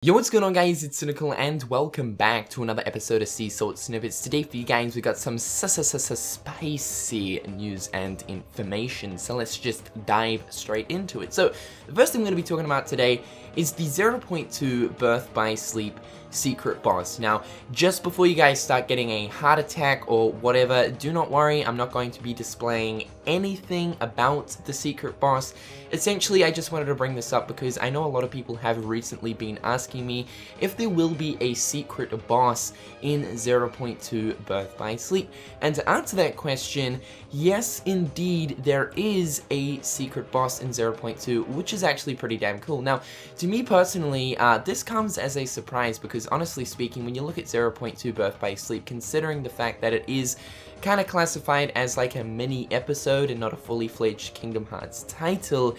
Yo, what's going on guys, it's Cynical and welcome back to another episode of Sea Salt Snippets. Today for you guys we got some spicy news and information, so let's just dive straight into it. So, the first thing we're going to be talking about today is the 0.2 Birth by Sleep secret boss. Now, just before you guys start getting a heart attack or whatever, do not worry, I'm not going to be displaying anything about the secret boss. Essentially, I just wanted to bring this up because I know a lot of people have recently been asking me if there will be a secret boss in 0.2 Birth by Sleep. And to answer that question, yes indeed, there is a secret boss in 0.2, which is actually pretty damn cool. Now, to me personally, this comes as a surprise because honestly speaking, when you look at 0.2 Birth by Sleep, considering the fact that it is kind of classified as like a mini episode and not a fully fledged Kingdom Hearts title,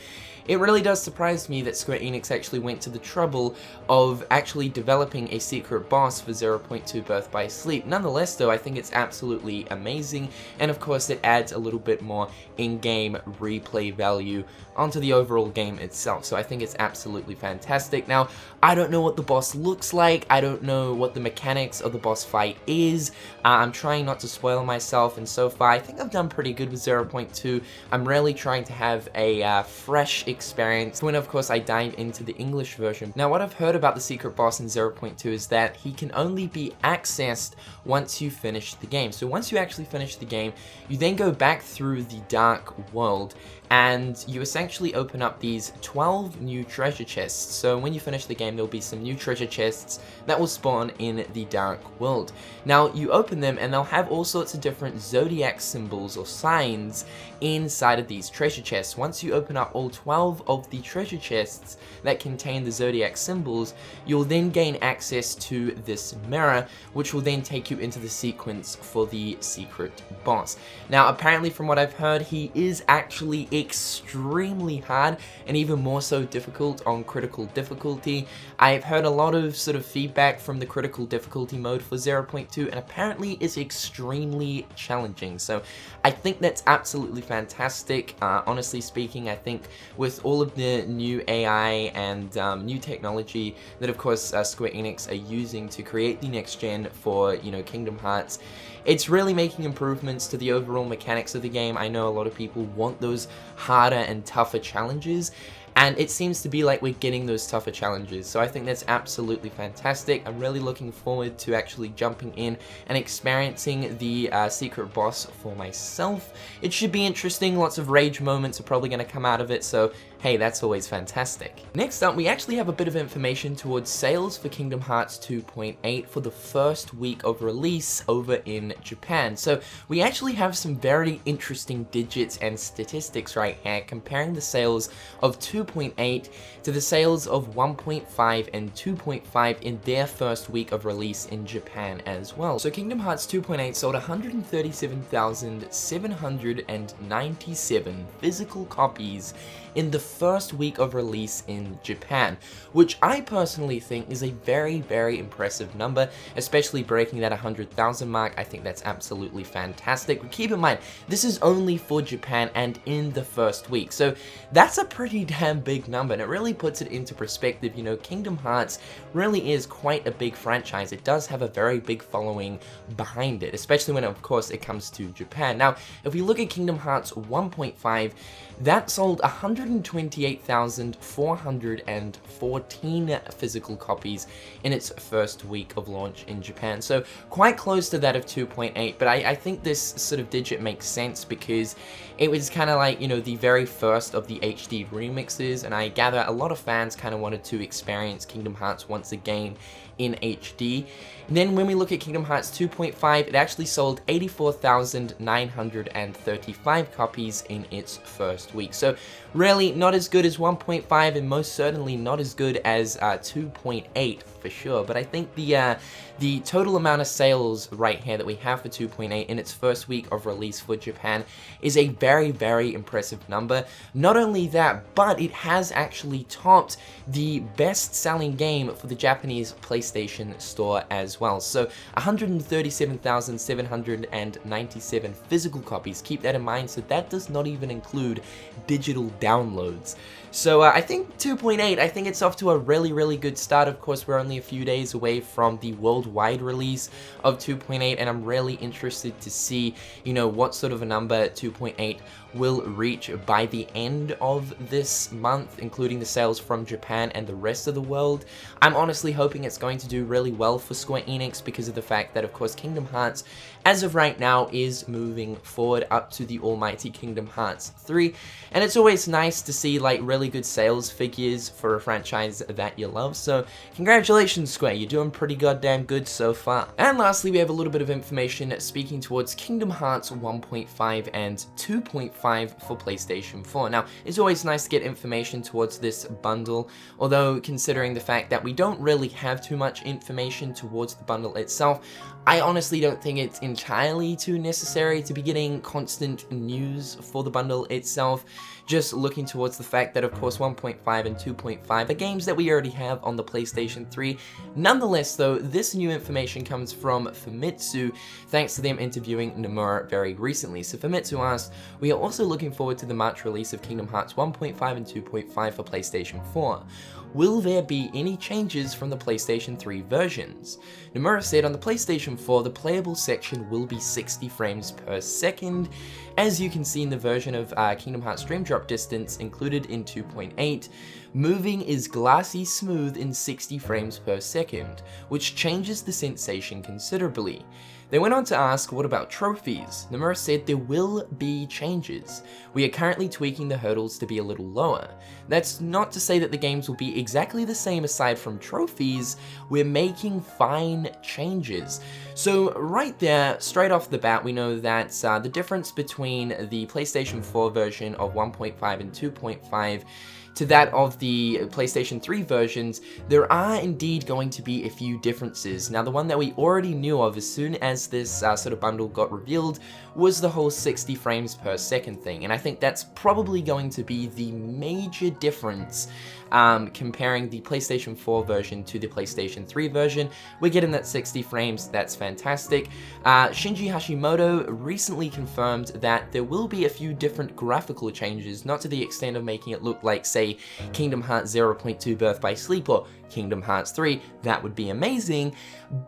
it really does surprise me that Square Enix actually went to the trouble of actually developing a secret boss for 0.2 Birth by Sleep. Nonetheless though, I think it's absolutely amazing, and of course it adds a little bit more in-game replay value onto the overall game itself, so I think it's absolutely fantastic. Now, I don't know what the boss looks like, I don't know what the mechanics of the boss fight is, I'm trying not to spoil myself, and so far I think I've done pretty good with 0.2. I'm really trying to have a fresh experience when of course I dive into the English version. Now, what I've heard about the secret boss in 0.2 is that he can only be accessed once you finish the game. So once you actually finish the game, you then go back through the dark world and you essentially open up these 12 new treasure chests. So when you finish the game, there'll be some new treasure chests that will spawn in the dark world. Now, you open them and they'll have all sorts of different zodiac symbols or signs inside of these treasure chests. Once you open up all 12 of the treasure chests that contain the zodiac symbols, you'll then gain access to this mirror, which will then take you into the sequence for the secret boss. Now, apparently from what I've heard, he is actually extremely hard and even more so difficult on critical difficulty. I've heard a lot of sort of feedback from the critical difficulty mode for 0.2, and apparently it's extremely challenging. So I think that's absolutely fantastic. Honestly speaking, I think with all of the new AI and new technology that of course Square Enix are using to create the next gen for, you know, Kingdom Hearts, it's really making improvements to the overall mechanics of the game. I know a lot of people want those harder and tougher challenges, and it seems to be like we're getting those tougher challenges, so I think that's absolutely fantastic. I'm really looking forward to actually jumping in and experiencing the secret boss for myself. It should be interesting, lots of rage moments are probably going to come out of it, so hey, that's always fantastic. Next up, we actually have a bit of information towards sales for Kingdom Hearts 2.8 for the first week of release over in Japan. So we actually have some very interesting digits and statistics right here comparing the sales of 2.8 to the sales of 1.5 and 2.5 in their first week of release in Japan as well. So Kingdom Hearts 2.8 sold 137,797 physical copies in the first week of release in Japan, which I personally think is a very, very impressive number, especially breaking that 100,000 mark. I think that's absolutely fantastic. But keep in mind, this is only for Japan and in the first week, so that's a pretty damn big number, and it really puts it into perspective. You know, Kingdom Hearts really is quite a big franchise. It does have a very big following behind it, especially when of course it comes to Japan. Now, if we look at Kingdom Hearts 1.5, that sold 128,414 physical copies in its first week of launch in Japan. So quite close to that of 2.8, but I think this sort of digit makes sense because it was kind of like, you know, the very first of the HD remixes, and I gather a lot of fans kind of wanted to experience Kingdom Hearts once again in HD. And then when we look at Kingdom Hearts 2.5, it actually sold 84,935 copies in its first week. So really not as good as 1.5 and most certainly not as good as 2.8 for sure. But I think the total amount of sales right here that we have for 2.8 in its first week of release for Japan is a very, very impressive number. Not only that, but it has actually topped the best-selling game for the Japanese PlayStation Store as well. So 137,797 physical copies. Keep that in mind. So that does not even include digital downloads. So I think 2.8, I think it's off to a really good start. Of course, we're only a few days away from the worldwide release of 2.8, and I'm really interested to see, you know, what sort of a number 2.8 will reach by the end of this month, including the sales from Japan and the rest of the world. I'm honestly hoping it's going to do really well for Square Enix because of the fact that, of course, Kingdom Hearts, as of right now, is moving forward up to the almighty Kingdom Hearts 3, and it's always nice to see, like, really good sales figures for a franchise that you love, so congratulations, Square, you're doing pretty goddamn good so far. And lastly, we have a little bit of information speaking towards Kingdom Hearts 1.5 and 2.5 for PlayStation 4. Now, it's always nice to get information towards this bundle, although considering the fact that we don't really have too much information towards the bundle itself, I honestly don't think it's entirely too necessary to be getting constant news for the bundle itself. Just looking towards the fact that, of course, 1.5 and 2.5 are games that we already have on the PlayStation 3. Nonetheless, though, this new information comes from Famitsu, thanks to them interviewing Nomura very recently. So Famitsu asked, "We are also looking forward to the March release of Kingdom Hearts 1.5 and 2.5 for PlayStation 4. Will there be any changes from the PlayStation 3 versions?" Nomura said, "On the PlayStation 4, the playable section will be 60 frames per second. As you can see in the version of Kingdom Hearts Dream Drop Distance included in 2.8, moving is glassy smooth in 60 frames per second, which changes the sensation considerably." They went on to ask, what about trophies? Nomura said there will be changes. "We are currently tweaking the hurdles to be a little lower. That's not to say that the games will be exactly the same aside from trophies, we're making fine changes." So right there, straight off the bat, we know that the difference between the PlayStation 4 version of 1.5 and 2.5 to that of the PlayStation 3 versions, there are indeed going to be a few differences. Now, the one that we already knew of as soon as this sort of bundle got revealed was the whole 60 frames per second thing, and I think that's probably going to be the major difference comparing the PlayStation 4 version to the PlayStation 3 version. We're getting that 60 frames, that's fantastic. Shinji Hashimoto recently confirmed that there will be a few different graphical changes, not to the extent of making it look like, say, Kingdom Hearts 0.2 Birth by Sleep or Kingdom Hearts 3, that would be amazing,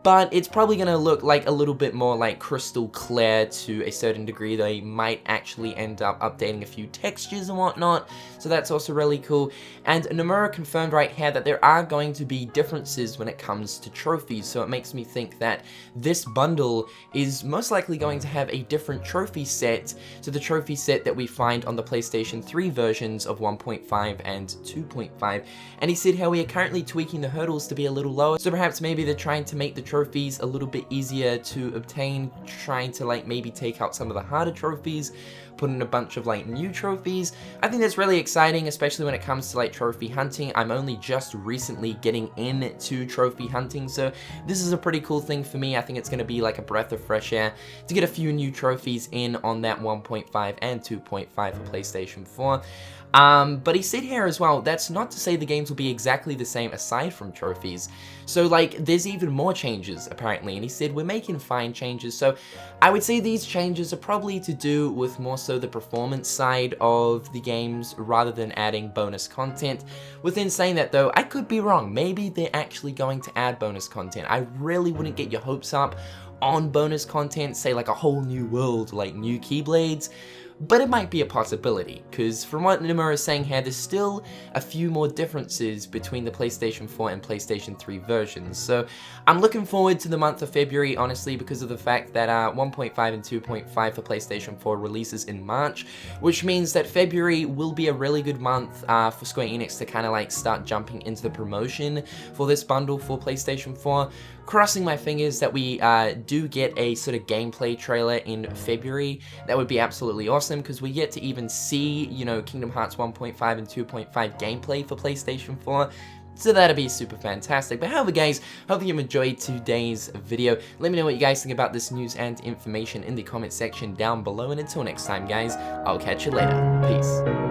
but it's probably going to look like a little bit more like crystal clear to a certain degree. They might actually end up updating a few textures and whatnot, so that's also really cool. And Nomura confirmed right here that there are going to be differences when it comes to trophies, so it makes me think that this bundle is most likely going to have a different trophy set to the trophy set that we find on the PlayStation 3 versions of 1.5 and 2.5. And he said how we are currently tweaking the hurdles to be a little lower, so perhaps maybe they're trying to make the trophies a little bit easier to obtain, trying to like maybe take out some of the harder trophies, put in a bunch of like new trophies. I think that's really exciting, especially when it comes to like trophy hunting. I'm only just recently getting into trophy hunting, so this is a pretty cool thing for me. I think it's going to be like a breath of fresh air to get a few new trophies in on that 1.5 and 2.5 for PlayStation 4. But he said here as well, that's not to say the games will be exactly the same aside from trophies. So like, there's even more changes apparently, and he said we're making fine changes. So I would say these changes are probably to do with more so the performance side of the games rather than adding bonus content. Within saying that though, I could be wrong. Maybe they're actually going to add bonus content. I really wouldn't get your hopes up on bonus content, say like a whole new world, like new Keyblades. But it might be a possibility, because from what Nomura is saying here, there's still a few more differences between the PlayStation 4 and PlayStation 3 versions. So I'm looking forward to the month of February, honestly, because of the fact that 1.5 and 2.5 for PlayStation 4 releases in March, which means that February will be a really good month for Square Enix to kind of like start jumping into the promotion for this bundle for PlayStation 4. Crossing my fingers that we do get a sort of gameplay trailer in February. That would be absolutely awesome, because we get to even see, you know, Kingdom Hearts 1.5 and 2.5 gameplay for PlayStation 4. So that'd be super fantastic. But however guys, hope you enjoyed today's video. Let me know what you guys think about this news and information in the comment section down below. And until next time guys, I'll catch you later. Peace.